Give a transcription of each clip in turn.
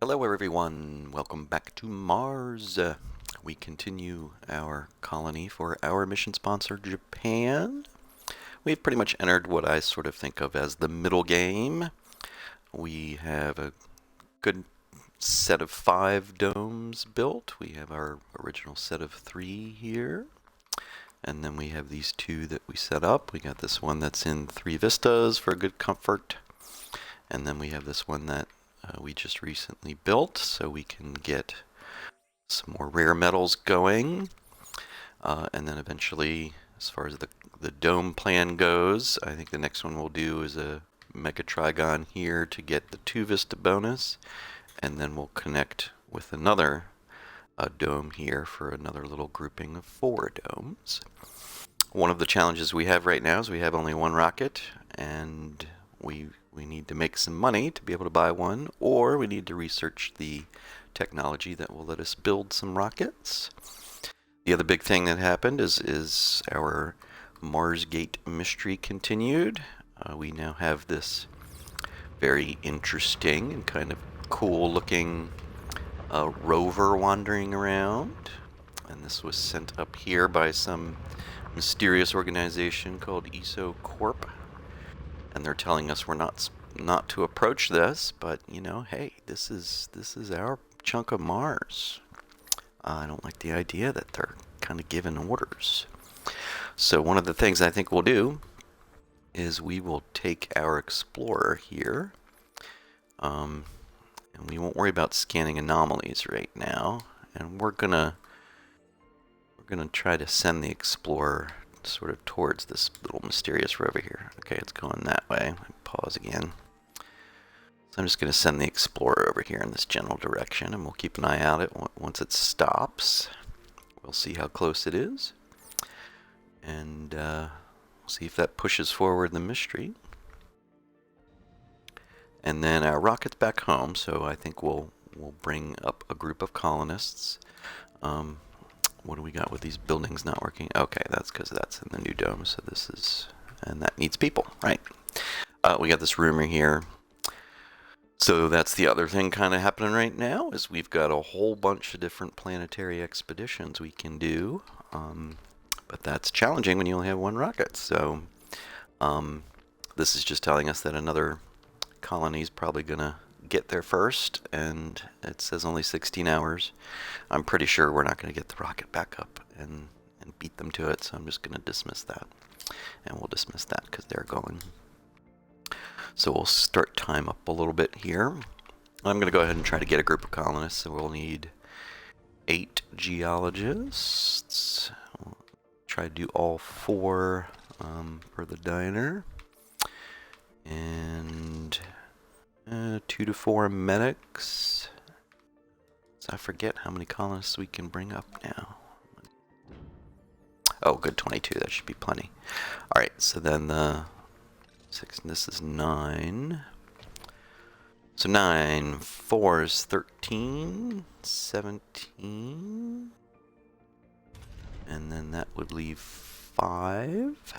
Hello everyone, welcome back to Mars. We continue our colony for our mission sponsor, Japan. We've pretty much entered what I sort of think of as the middle game. We have a good set of 5 domes built. We have our original set of 3 here. And then we have these 2 that we set up. We got this one that's in 3 vistas for good comfort. And then we have this one that we just recently built, so we can get some more rare metals going. And then eventually, as far as the dome plan goes, I think the next one we'll do is a Mega Trigon here to get the 2 Vista bonus. And then we'll connect with another dome here for another little grouping of 4 domes. One of the challenges we have right now is we have only 1 rocket, and we need to make some money to be able to buy one, or we need to research the technology that will let us build some rockets. The other big thing that happened is our Marsgate Mystery continued. We now have this very interesting and kind of cool looking rover wandering around. And this was sent up here by some mysterious organization called ESO Corp. And they're telling us we're not to approach this, but you know, hey, this is our chunk of Mars. I don't like the idea that they're kind of giving orders. So one of the things I think we'll do is we will take our explorer here, and we won't worry about scanning anomalies right now, and we're gonna try to send the explorer sort of towards this little mysterious rover here. Okay, it's going that way. Pause again. So I'm just going to send the explorer over here in this general direction, and we'll keep an eye out once it stops. We'll see how close it is, and see if that pushes forward the mystery. And then our rocket's back home, so I think we'll bring up a group of colonists. What do we got with these buildings not working? Okay, that's because that's in the new dome, so this is, and that needs people, right? We got this rumor here. So that's the other thing kind of happening right now, is we've got a whole bunch of different planetary expeditions we can do, but that's challenging when you only have 1 rocket. So this is just telling us that another colony is probably gonna get there first, and it says only 16 hours. I'm pretty sure we're not going to get the rocket back up and beat them to it, so I'm just going to dismiss that. And we'll dismiss that because they're going. So we'll start time up a little bit here. I'm going to go ahead and try to get a group of colonists, so we'll need 8 geologists. We'll try to do all 4 for the diner. And 2 to 4 medics. So I forget how many colonists we can bring up now. Oh, good, 22. That should be plenty. All right, so then the 6. This is 9. So 9, 4 is 13, 17, and then that would leave 5.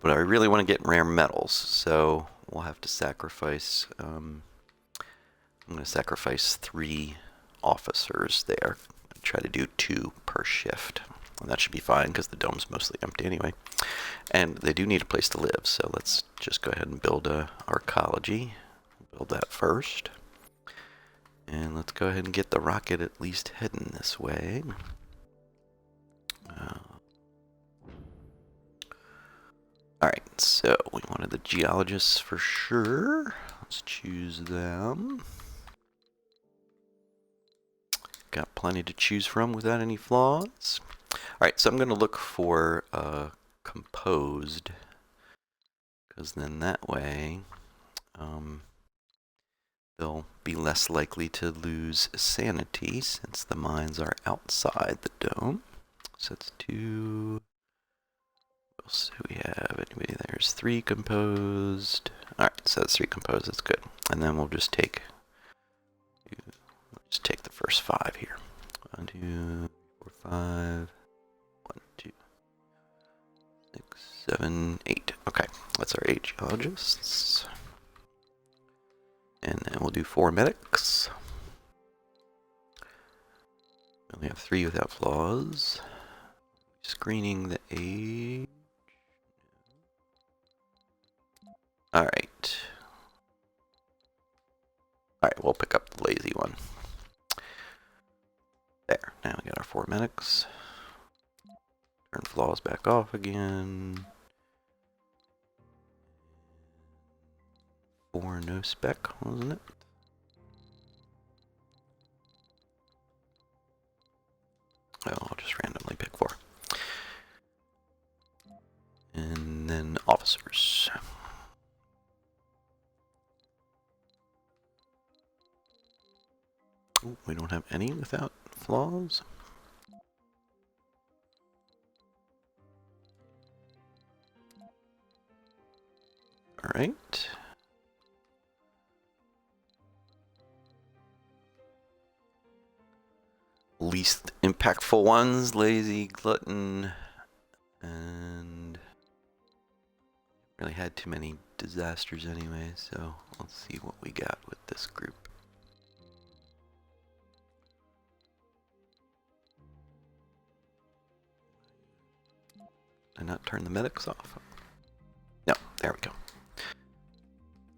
But I really want to get rare metals, so we'll have to sacrifice, I'm going to sacrifice 3 officers there. Try to do 2 per shift. And that should be fine because the dome's mostly empty anyway. And they do need a place to live, so let's just go ahead and build a arcology. Build that first. And let's go ahead and get the rocket at least heading this way. Alright, so we wanted the geologists for sure. Let's choose them. Got plenty to choose from without any flaws. Alright, so I'm going to look for composed, because then that way they'll be less likely to lose sanity since the mines are outside the dome. So let's do... What else do we have? Anybody? There's 3 composed. Alright, so that's 3 composed. That's good. And then we'll just take the first 5 here. 1, 2, 4, 5. 1, 2, 6, 7, 8. Okay, that's our 8 geologists. And then we'll do 4 medics. only have 3 without flaws. Screening the age. Alright. Alright, we'll pick up the lazy one. There, now we got our 4 medics. Turn flaws back off again. 4 no spec, wasn't it? Oh, I'll just randomly pick 4. And then officers. Ooh, we don't have any without flaws. Alright. Least impactful ones, lazy, glutton, and really had too many disasters anyway, so let's see what we got with this group. Did I not turn the medics off? No, there we go.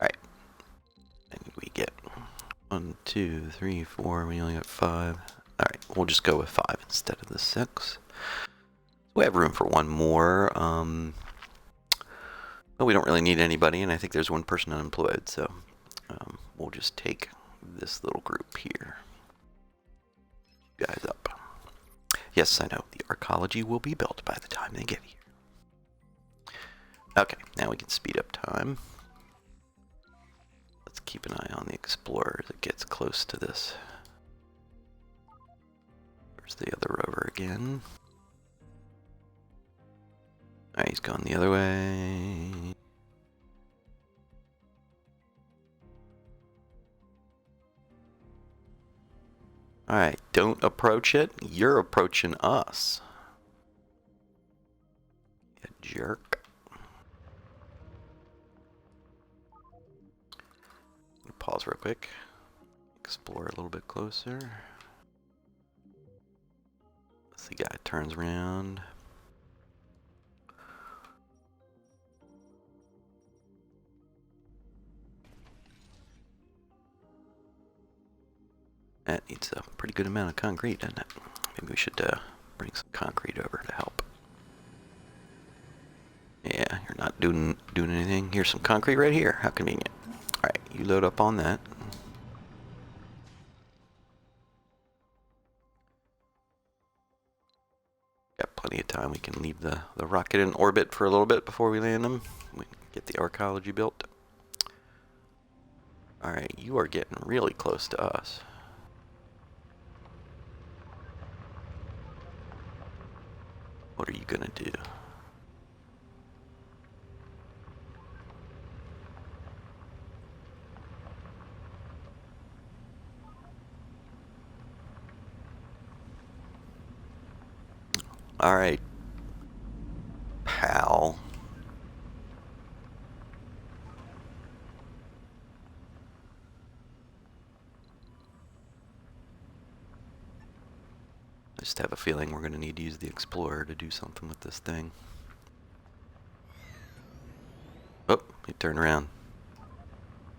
Alright. And we get 1, 2, 3, 4, we only got 5. Alright, we'll just go with 5 instead of the 6. We have room for one more. Well, we don't really need anybody, and I think there's 1 person unemployed, so we'll just take this little group here. You guys up. Yes, I know, the arcology will be built by the time they get here. Okay, now we can speed up time. Let's keep an eye on the explorer as it gets close to this. There's the other rover again. Alright, he's going the other way. Alright, don't approach it. You're approaching us. You jerk. Pause real quick. Explore a little bit closer. The guy turns around. That needs a pretty good amount of concrete, doesn't it? Maybe we should bring some concrete over to help. Yeah, you're not doing anything. Here's some concrete right here. How convenient. Alright, you load up on that. Got plenty of time. We can leave the rocket in orbit for a little bit before we land them. We can get the arcology built. Alright, you are getting really close to us. What are you gonna do? Alright, pal. I just have a feeling we're going to need to use the Explorer to do something with this thing. Oh, he turned around.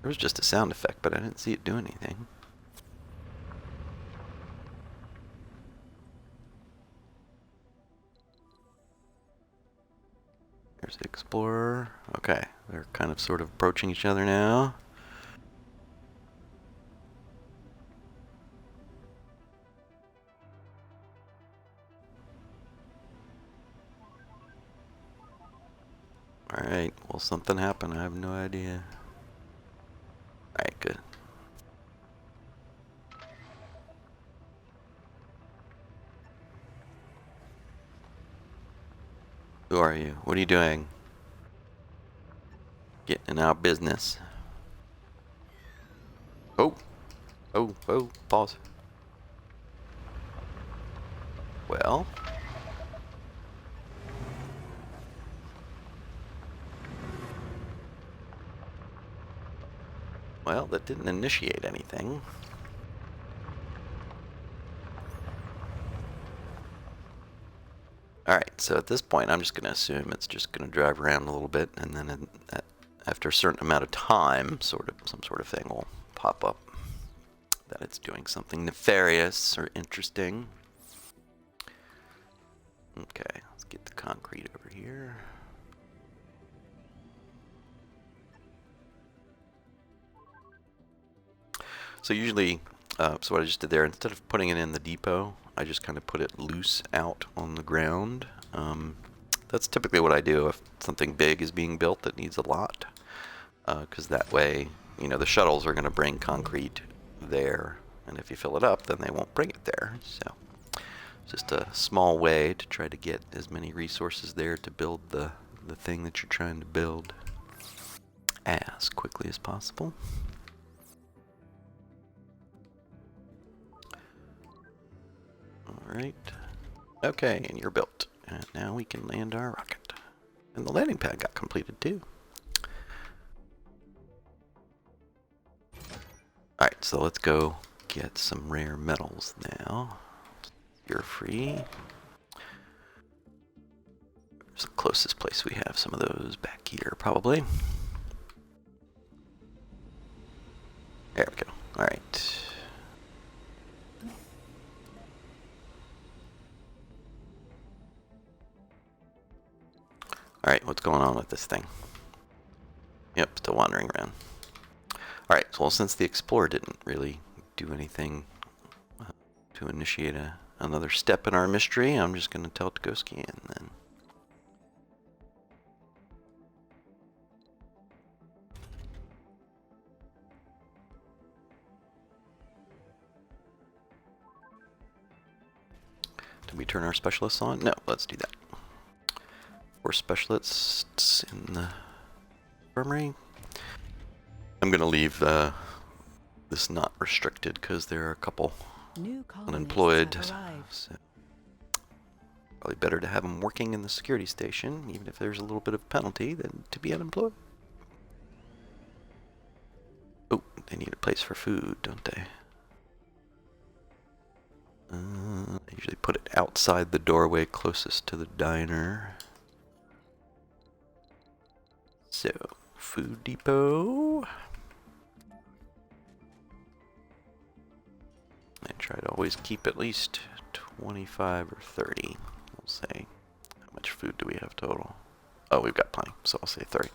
There was just a sound effect, but I didn't see it do anything. There's the Explorer. Okay, they're kind of sort of approaching each other now. Alright, will something happen? I have no idea. Alright, good. Who are you? What are you doing? Getting in our business. Oh! Oh, oh, pause. Well... Well, that didn't initiate anything. Alright, so at this point I'm just going to assume it's just going to drive around a little bit, and then after a certain amount of time, some sort of thing will pop up that it's doing something nefarious or interesting. Okay, let's get the concrete over here. So usually, so what I just did there, instead of putting it in the depot, I just kind of put it loose out on the ground. That's typically what I do if something big is being built that needs a lot, because that way, you know, the shuttles are going to bring concrete there, and if you fill it up, then they won't bring it there. So just a small way to try to get as many resources there to build the thing that you're trying to build as quickly as possible. Alright. Okay, and you're built. And now we can land our rocket. And the landing pad got completed too. Alright, so let's go get some rare metals now. You're free. It's the closest place we have some of those back here, probably. There we go. Alright. Alright, what's going on with this thing? Yep, still wandering around. Alright, so well, since the Explorer didn't really do anything to initiate another step in our mystery, I'm just going to tell it to go scan then. Did we turn our specialists on? No, let's do that. 4 specialists in the infirmary. I'm going to leave this not restricted because there are a couple unemployed. So probably better to have them working in the security station, even if there's a little bit of penalty, than to be unemployed. Oh, they need a place for food, don't they? They usually put it outside the doorway closest to the diner. So, food depot. I try to always keep at least 25 or 30. We'll say, how much food do we have total? Oh, we've got plenty, so I'll say 30.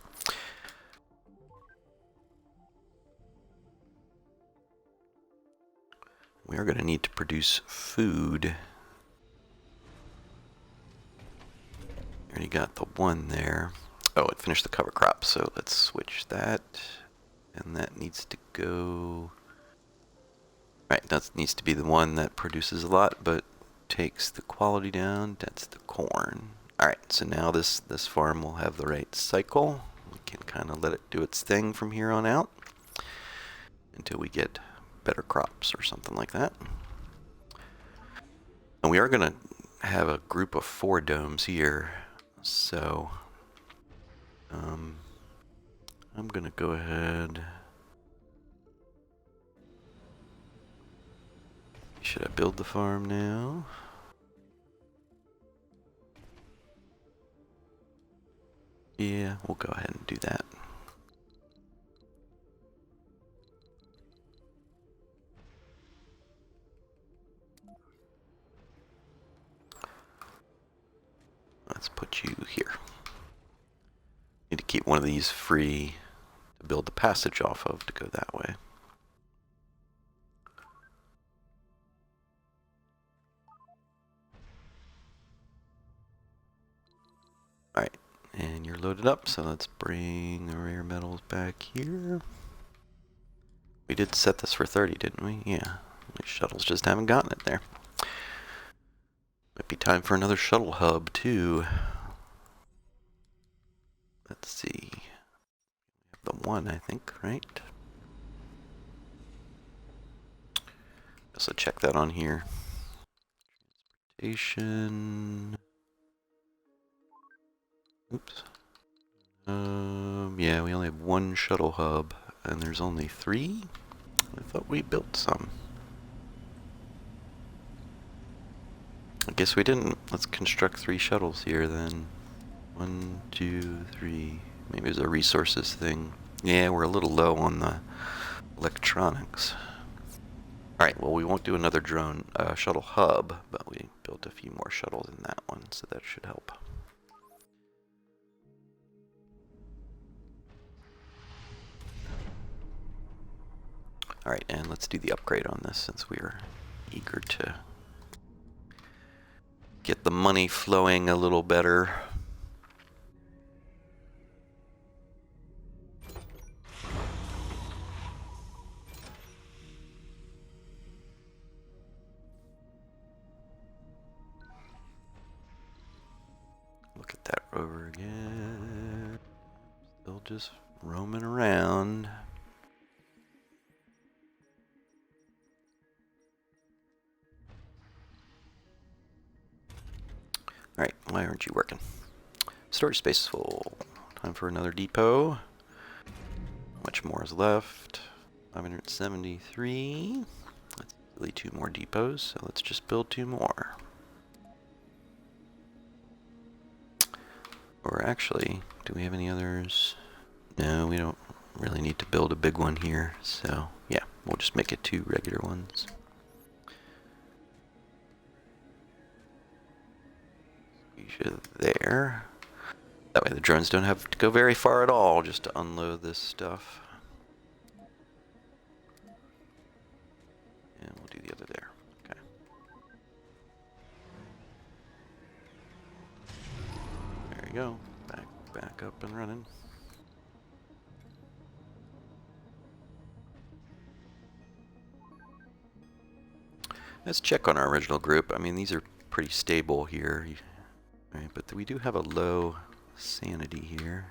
We are going to need to produce food. Already got the one there. Oh, it finished the cover crop, so let's switch that. And that needs to go... Right, that needs to be the one that produces a lot, but takes the quality down. That's the corn. Alright, so now this farm will have the right cycle. We can kind of let it do its thing from here on out until we get better crops or something like that. And we are going to have a group of 4 domes here, so I'm going to go ahead. Should I build the farm now? Yeah, we'll go ahead and do that. Let's put you here. Need to keep one of these free to build the passage off of to go that way. Alright, and you're loaded up, so let's bring the rare metals back here. We did set this for 30, didn't we? Yeah. The shuttles just haven't gotten it there. Might be time for another shuttle hub, too. Let's see. The one, I think, right? Guess I'll check that on here. Transportation. Oops. Yeah, we only have 1 shuttle hub, and there's only 3? I thought we built some. I guess we didn't. Let's construct 3 shuttles here then. 1, 2, 3. Maybe it's a resources thing. Yeah, we're a little low on the electronics. Alright, well, we won't do another drone shuttle hub, but we built a few more shuttles in that one, so that should help. Alright, and let's do the upgrade on this since we're eager to get the money flowing a little better. Look at that rover again. Still just roaming around. Alright, why aren't you working? Storage space is full. Time for another depot. How much more is left? 573. That's really 2 more depots, so let's just build 2 more. Or actually, do we have any others? No, we don't really need to build a big one here, so yeah, we'll just make it 2 regular ones. There. That way the drones don't have to go very far at all just to unload this stuff. And we'll do the other there. Okay. There you go. Back up and running. Let's check on our original group. I mean, these are pretty stable here. Right, but we do have a low sanity here.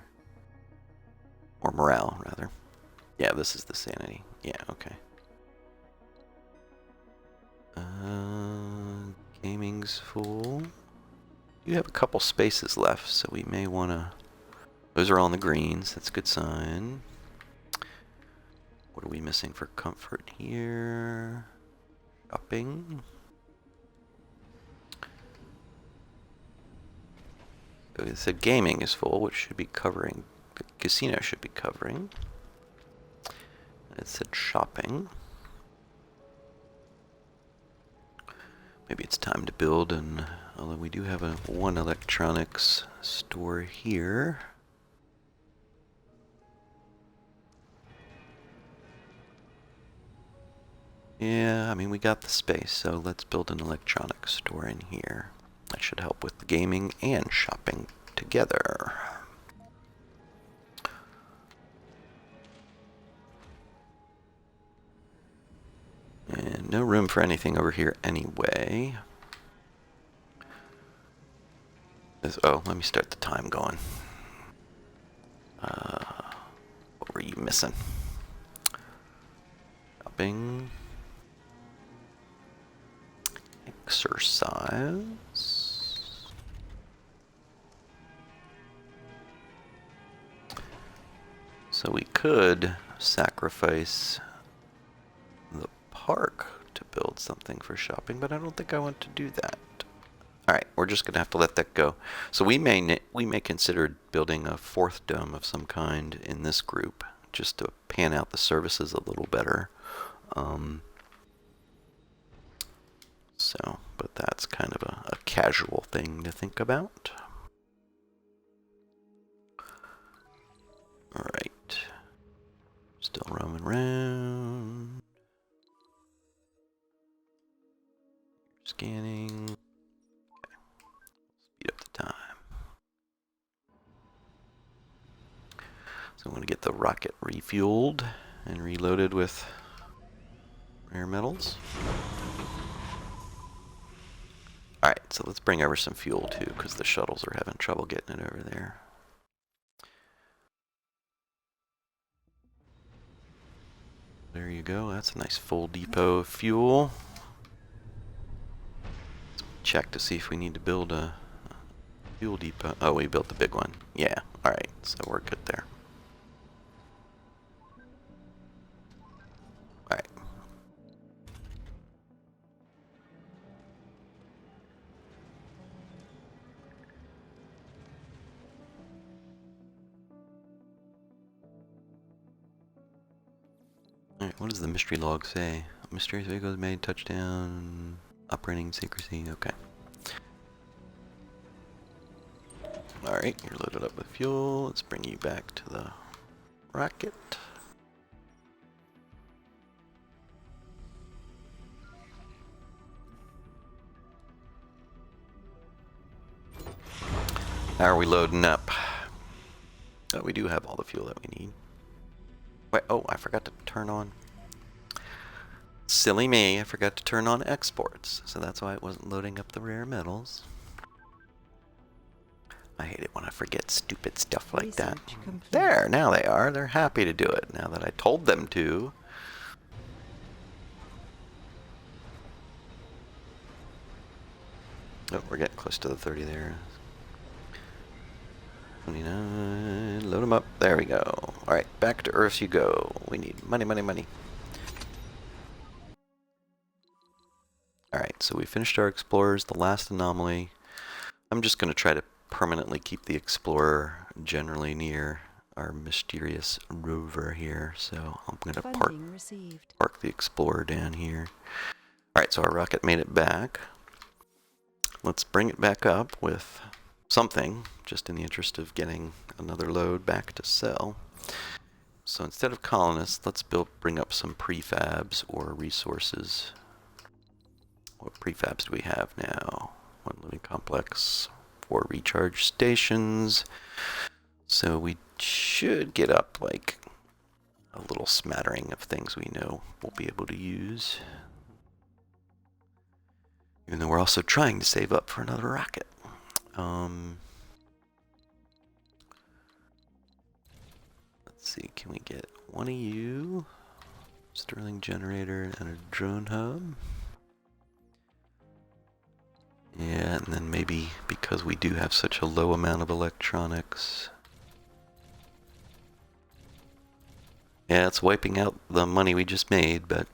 Or morale, rather. Yeah, this is the sanity. Yeah, okay. Gaming's full. You have a couple spaces left, so we may want to... Those are all in the greens. That's a good sign. What are we missing for comfort here? Shopping. So it said gaming is full, which should be covering. The casino should be covering. It said shopping. Maybe it's time to build an... Although we do have one electronics store here. Yeah, I mean, we got the space, so let's build an electronics store in here. That should help with the gaming and shopping together. And no room for anything over here anyway. Oh, let me start the time going. What were you missing? Shopping. Exercise. So we could sacrifice the park to build something for shopping, but I don't think I want to do that. Alright, we're just going to have to let that go. So we may consider building a 4th dome of some kind in this group, just to pan out the services a little better. But that's kind of a casual thing to think about. Alright. Still roaming around. Scanning. Okay. Speed up the time. So I'm going to get the rocket refueled and reloaded with rare metals. Alright, so let's bring over some fuel too, because the shuttles are having trouble getting it over there. There you go, that's a nice full depot of fuel. Let's check to see if we need to build a fuel depot. Oh, we built the big one. Yeah, alright, so we're good there. Alright. Alright, what does the mystery log say? Mysterious vehicles made touchdown. Operating secrecy. Okay. Alright, you're loaded up with fuel. Let's bring you back to the rocket. How are we loading up? Oh, we do have all the fuel that we need. Wait, oh, I forgot to turn on. Silly me, I forgot to turn on exports. So that's why it wasn't loading up the rare metals. I hate it when I forget stupid stuff like that. There, now they are. They're happy to do it now that I told them to. Oh, we're getting close to the 30 there. 29, load them up. There we go. Alright, back to Earth you go. We need money, money, money. Alright, so we finished our explorers, the last anomaly. I'm just going to try to permanently keep the explorer generally near our mysterious rover here. So I'm going to park the explorer down here. Alright, so our rocket made it back. Let's bring it back up with something, just in the interest of getting another load back to sell. So instead of colonists, let's bring up some prefabs or resources. What prefabs do we have now? One living complex, 4 recharge stations. So we should get up like a little smattering of things we know we'll be able to use. Even though we're also trying to save up for another rocket. Let's see, can we get one of you? Sterling generator and a drone hub. Yeah, and then maybe because we do have such a low amount of electronics. Yeah, it's wiping out the money we just made, but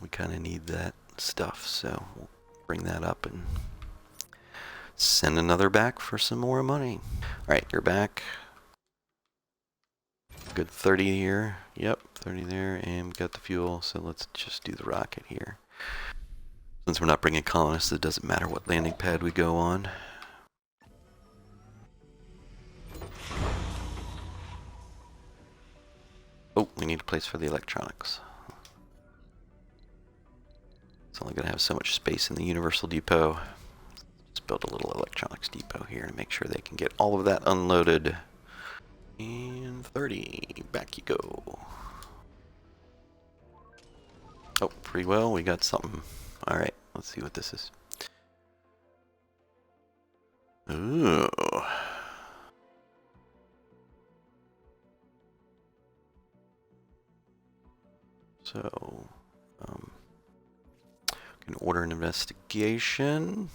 we kind of need that stuff, so we'll bring that up and send another back for some more money. Alright, you're back. Good 30 here. Yep, 30 there, and we got the fuel, so let's just do the rocket here. Since we're not bringing colonists, it doesn't matter what landing pad we go on. Oh, we need a place for the electronics. It's only going to have so much space in the Universal Depot. Let's build a little electronics depot here and make sure they can get all of that unloaded. And 30, back you go. Oh, pretty well, we got something. Alright, let's see what this is. Ooh. So, can order an investigation.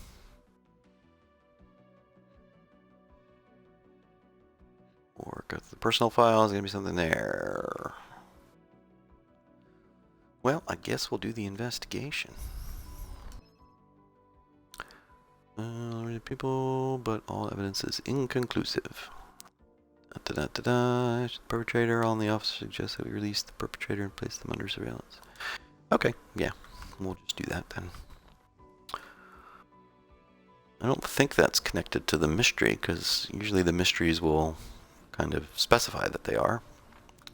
Or go to the personal files, gonna be something there. Well, I guess we'll do the investigation. People, but all evidence is inconclusive. The perpetrator on the officer suggests that we release the perpetrator and place them under surveillance. Okay, yeah, we'll just do that then. I don't think that's connected to the mystery, because usually the mysteries will kind of specify that they are.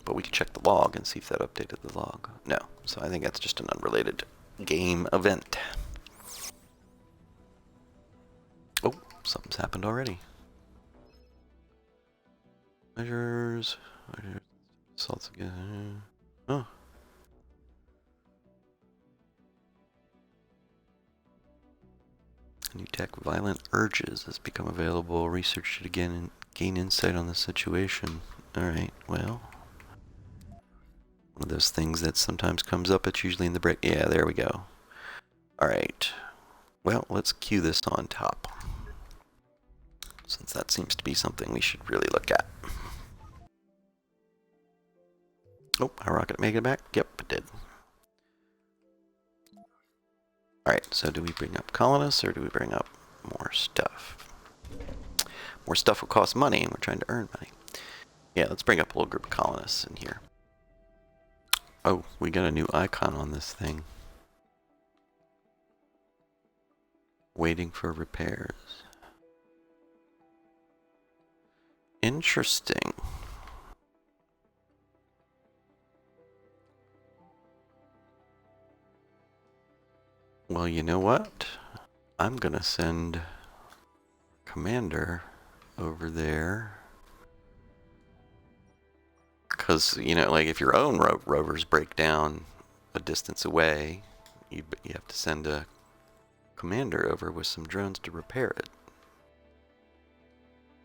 But we can check the log and see if that updated the log. No, so I think that's just an unrelated game event. Oh, something's happened already. Measures, assaults again. Oh. New tech, violent urges has become available. Research it again and gain insight on the situation. Alright, well. One of those things that sometimes comes up, it's usually in the break. Yeah, there we go. Alright. Well, let's cue this on top. Since that seems to be something we should really look at. Oh, our rocket make it back? Yep, it did. Alright, so do we bring up colonists or do we bring up more stuff? More stuff will cost money and we're trying to earn money. Yeah, let's bring up a little group of colonists in here. Oh, we got a new icon on this thing. Waiting for repairs. Interesting. Well, you know what? I'm gonna send Commander over there. Because, you know, like if your own rovers break down a distance away, you have to send a commander over with some drones to repair it.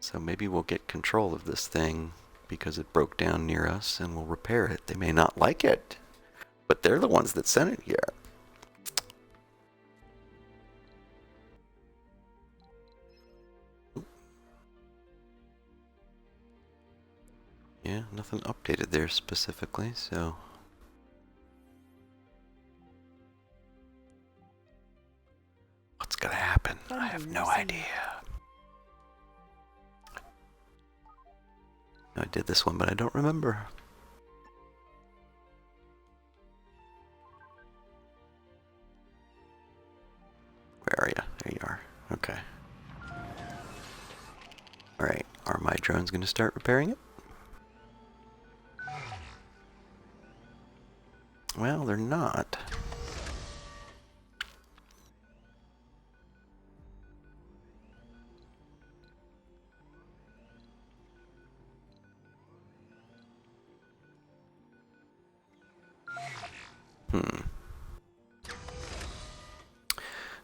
So maybe we'll get control of this thing because it broke down near us and we'll repair it. They may not like it, but they're the ones that sent it here. Yeah, nothing updated there specifically, so... What's gonna happen? I have no idea. I did this one, but I don't remember. Where are you? There you are. Okay. Alright, are my drones gonna start repairing it? Well, they're not.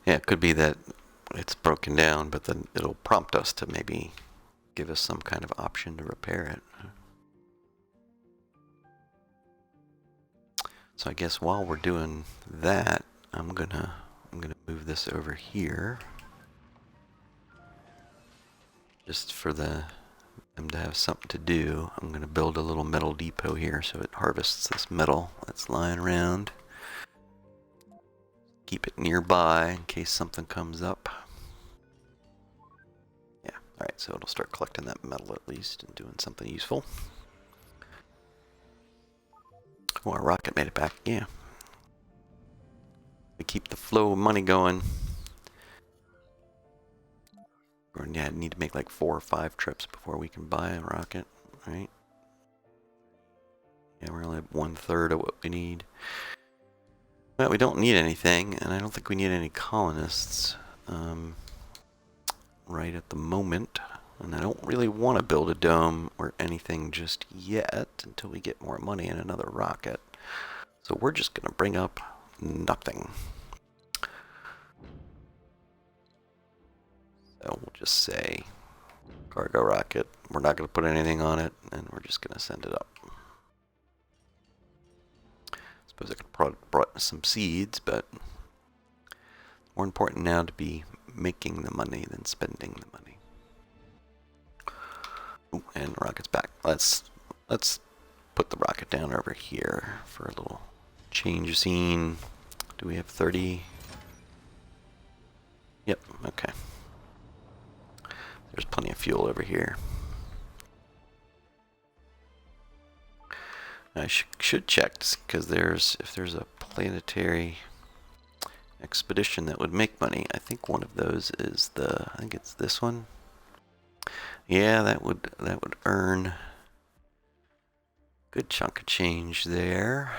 Yeah, it could be that it's broken down, but then it'll prompt us to maybe give us some kind of option to repair it. So I guess while we're doing that, I'm gonna move this over here, just for them to have something to do. I'm gonna build a little metal depot here so it harvests this metal that's lying around. Keep it nearby in case something comes up. Yeah, alright, so it'll start collecting that metal at least and doing something useful. Oh, our rocket made it back, yeah. We keep the flow of money going. Or yeah, need to make like 4 or 5 trips before we can buy a rocket, right? Yeah, we're only at 1/3 of what we need. Well, we don't need anything, and I don't think we need any colonists right at the moment. And I don't really want to build a dome or anything just yet until we get more money and another rocket. So we're just going to bring up nothing. So we'll just say cargo rocket. We're not going to put anything on it, and we're just going to send it up. Suppose I could brought some seeds, but more important now to be making the money than spending the money. Ooh, and the rocket's back. Let's put the rocket down over here for a little change of scene. Do we have 30? Yep, okay. There's plenty of fuel over here. I should check, because if there's a planetary expedition that would make money. I think one of those is I think it's this one. Yeah, that would earn a good chunk of change there.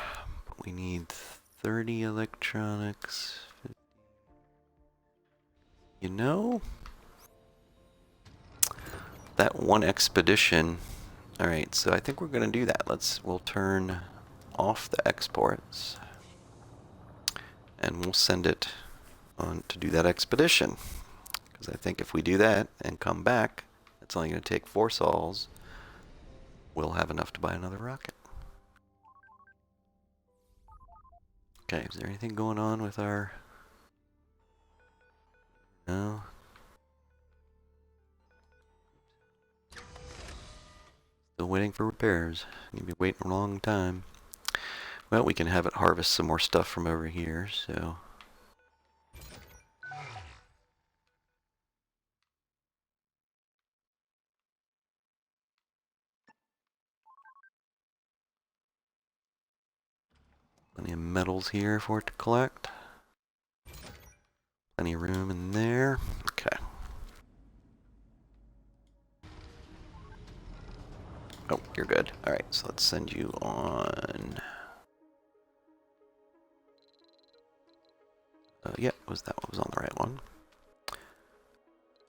But we need 30 electronics. You know, that one expedition. All right, so I think we're going to do that. We'll turn off the exports, and we'll send it on to do that expedition. Because I think if we do that and come back, it's only going to take 4 sols. We'll have enough to buy another rocket. Okay, is there anything going on with our... No. Still waiting for repairs. You'll be waiting a long time. Well, we can have it harvest some more stuff from over here, so... Plenty of metals here for it to collect. Plenty of room in there. Okay. Oh, you're good. Alright, so let's send you on... yeah, was that what was on the right one?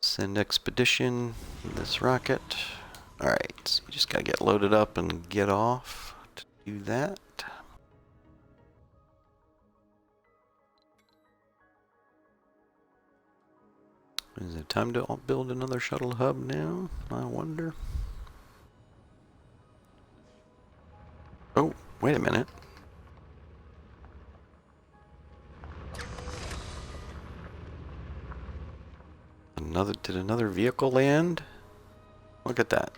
Send expedition, this rocket. Alright, so you just gotta get loaded up and get off to do that. Is it time to build another shuttle hub now? I wonder. Oh, wait a minute. Did another vehicle land? Look at that.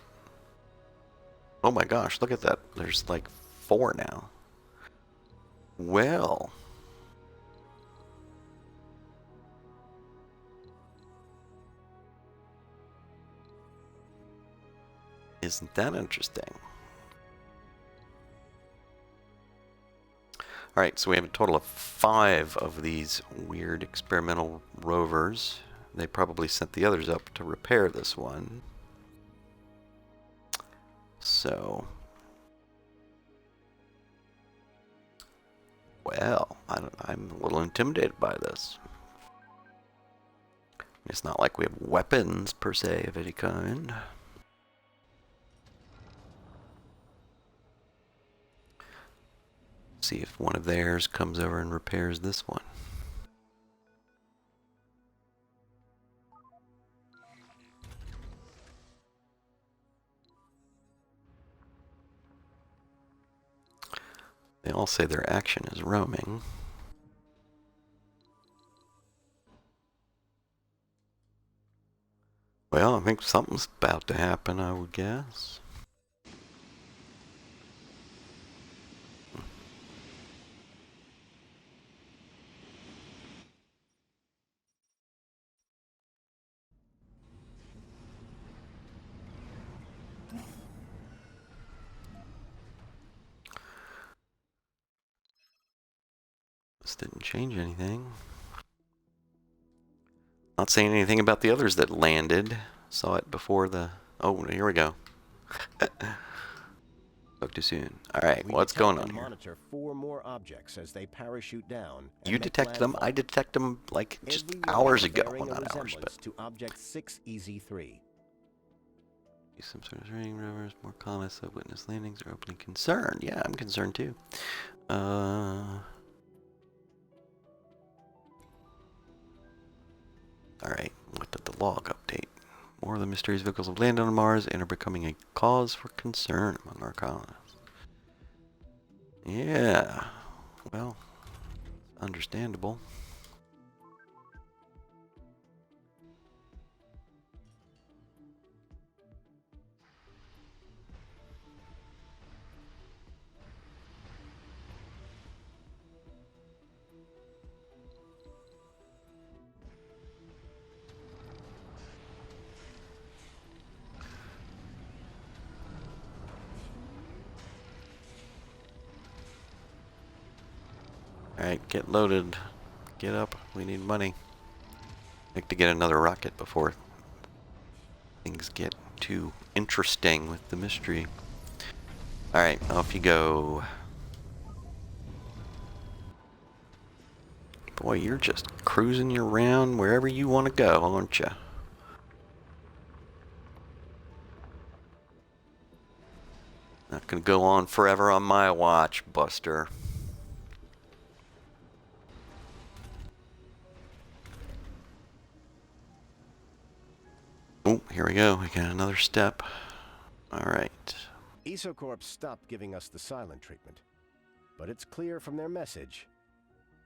Oh my gosh, look at that. There's like 4 now. Well. Isn't that interesting? Alright, so we have a total of 5 of these weird experimental rovers. They probably sent the others up to repair this one. So, well, I'm a little intimidated by this. It's not like we have weapons, per se, of any kind. See if one of theirs comes over and repairs this one. They all say their action is roaming. Well, I think something's about to happen, I would guess. This didn't change anything. Not saying anything about the others that landed. Saw it before the... Oh, here we go. Spoke too soon. Alright, what's going on here? Monitor 4 more objects as they parachute down. You detected them? I detected them like just hours ago. Well, not hours, but... to Object 6EZ3. Some sort of training rovers, more colonists have witnessed landings are openly concerned. Yeah, I'm concerned too. Alright, what did the log update? More of the mysterious vehicles have landed on Mars and are becoming a cause for concern among our colonists. Yeah, well, understandable. Alright, get loaded. Get up. We need money. I have to get another rocket before things get too interesting with the mystery. Alright, off you go. Boy, you're just cruising you around wherever you want to go, aren't you? Not gonna go on forever on my watch, Buster. Oh, here we go. We got another step. Alright. EsoCorp stopped giving us the silent treatment, but it's clear from their message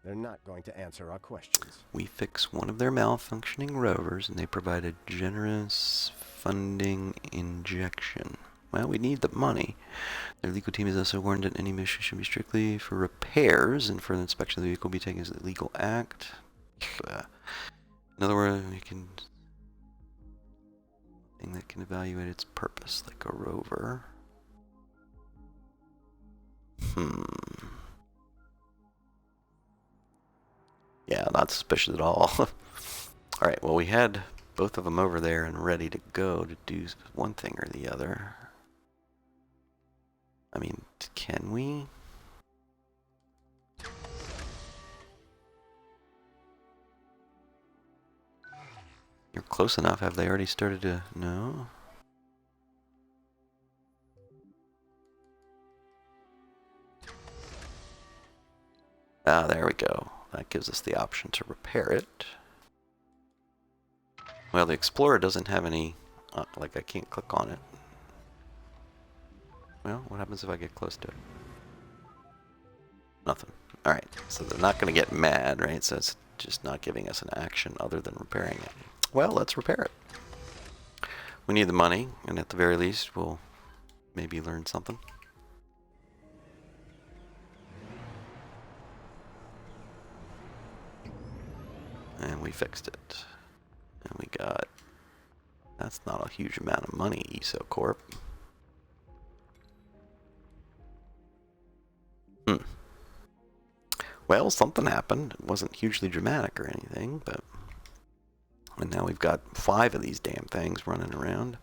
they're not going to answer our questions. We fixed one of their malfunctioning rovers, and they provided generous funding injection. Well, we need the money. Their legal team is also warned that any mission should be strictly for repairs, and further inspection of the vehicle will be taken as a legal act. In other words, we can... thing that can evaluate its purpose, like a rover. not suspicious at all. Alright, well we had both of them over there and ready to go to do one thing or the other. I mean, can we? You're close enough. Have they already started to... No? Ah, there we go. That gives us the option to repair it. Well, the Explorer doesn't have any... like, I can't click on it. Well, what happens if I get close to it? Nothing. Alright, so they're not going to get mad, right? So it's just not giving us an action other than repairing it. Well, let's repair it. We need the money, and at the very least, we'll maybe learn something. And we fixed it. And we got... That's not a huge amount of money, ESO Corp. Well, something happened. It wasn't hugely dramatic or anything, but... And now we've got 5 of these damn things running around.